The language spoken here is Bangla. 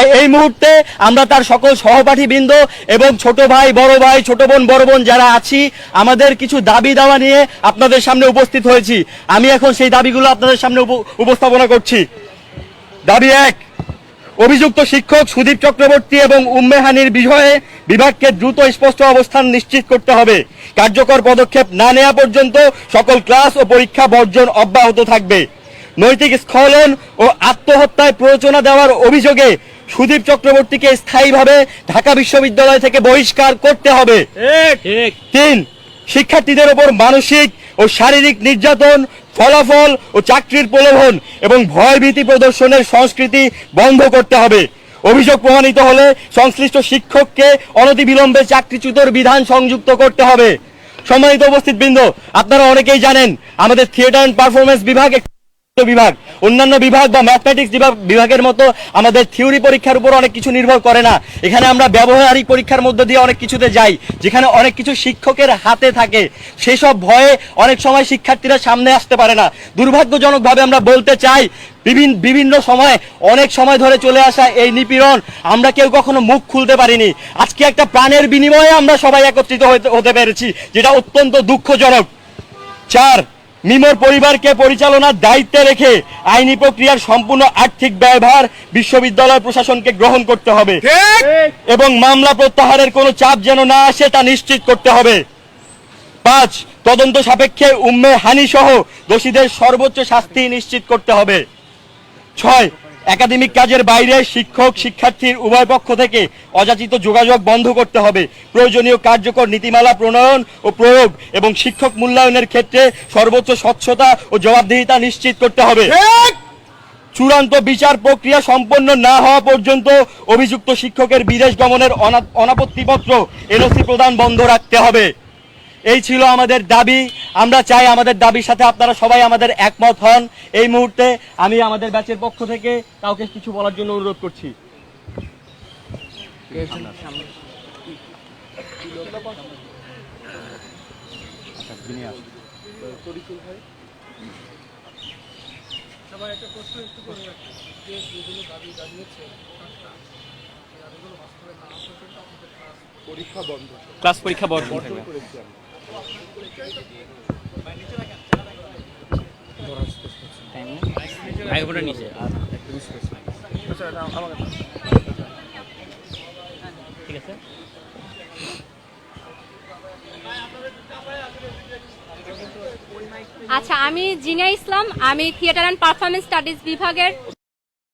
তাই এই মুহূর্তে আমরা তার সকল সহপাঠীবৃন্দ এবং ছোট ভাই, ছোট বোন যারা আছি, আমাদের কিছু দাবি দাওয়া নিয়ে আপনাদের সামনে উপস্থিত হয়েছি। আমি এখন সেই দাবিগুলো আপনাদের সামনে উপস্থাপনা করছি। দাবি 1, অভিযুক্ত শিক্ষক সুদীপ চক্রবর্তী এবং উম্মেহানির বিষয়ে বিভাগকে দ্রুত স্পষ্ট অবস্থান নিশ্চিত করতে হবে। কার্যকর পদক্ষেপ না নেওয়া পর্যন্ত সকল ক্লাস ও পরীক্ষা বর্জন অব্যাহত থাকবে। নৈতিক স্খলন ও আত্মহত্যায় প্ররোচনা দেওয়ার অভিযোগে সুদীপ চক্রবর্তীকে স্থায়ীভাবে ঢাকা বিশ্ববিদ্যালয় থেকে বহিষ্কার করতে হবে। 3, শিক্ষার্থীদের উপর মানসিক ও শারীরিক নির্যাতন, ফলাফল ও চাকরির প্রলোভন এবং ভয়ভীতি প্রদর্শনের সংস্কৃতি বন্ধ করতে হবে। অভিযোগ প্রমাণিত হলে সংশ্লিষ্ট শিক্ষককে অনতিবিলম্বে চাকরিচ্যুতর বিধান সংযুক্ত করতে হবে। সম্মানিত উপস্থিতবৃন্দ, আপনারা অনেকেই জানেন আমাদের থিয়েটার অ্যান্ড পারফরমেন্স বিভাগ বিভাগ অন্যান্য বিভাগ বা ম্যাথমেটিক্স বিভাগের মতো আমাদের থিওরি পরীক্ষার উপর অনেক কিছু নির্ভর করে না। এখানে আমরা ব্যবহারিক পরীক্ষার মধ্যে দিয়ে অনেক কিছুতে যাই, যেখানে অনেক কিছু শিক্ষকের হাতে থাকে। সেই সব ভয়ে অনেক সময় শিক্ষার্থীরা সামনে আসতে পারে না। দুর্ভাগ্যজনকভাবে আমরা বলতে চাই, বিভিন্ন সময় অনেক সময় ধরে চলে আসা এই নিপীড়ন আমরা কেউ কখনো মুখ খুলতে পারিনি। আজকে একটা প্রাণের বিনিময়ে আমরা সবাই একত্রিত হতে পেরেছি, যেটা অত্যন্ত দুঃখজনক। 4, মিমোর পরিবারকে পরিচালনার দায়িত্বে রেখে আইনি প্রক্রিয়ার সম্পূর্ণ আর্থিক ব্যয়ভার বিশ্ববিদ্যালয় প্রশাসনকে গ্রহণ করতে হবে এবং মামলা প্রত্যাহারের কোনো চাপ যেন না আসে তা নিশ্চিত করতে হবে। 5, তদন্ত সাপেক্ষে উম্মেহানি সহ দোষীদের সর্বোচ্চ শাস্তি নিশ্চিত করতে হবে। 6, একাডেমিক কাজের বাইরে শিক্ষক শিক্ষার্থীর উভয় পক্ষ থেকে অযাচিত যোগাযোগ বন্ধ করতে হবে। প্রয়োজনীয় কার্যকর নীতিমালা প্রণয়ন ও প্রয়োগ এবং শিক্ষক মূল্যায়নের ক্ষেত্রে সর্বোচ্চ স্বচ্ছতা ও জবাবদিহিতা নিশ্চিত করতে হবে। চূড়ান্ত বিচার প্রক্রিয়া সম্পন্ন না হওয়া পর্যন্ত অভিযুক্ত শিক্ষকের বিদেশ গমনের অনাপত্তিপত্র এনওসি প্রদান বন্ধ রাখতে হবে। এই ছিল আমাদের দাবি। আমরা চাই আমাদের দাবির সাথে আপনারা সবাই আমাদের একমত হন। এই মুহূর্তে আমি আমাদের ব্যাচের পক্ষ থেকে কাউকে কিছু বলার জন্য অনুরোধ করছি। ক্লাস পরীক্ষা বন্ধ থাকবে। নিচে ঠিক আছে। আচ্ছা, আমি জিনিয়া ইসলাম, আমি থিয়েটার অ্যান্ড পারফরমেন্স স্টাডিজ বিভাগের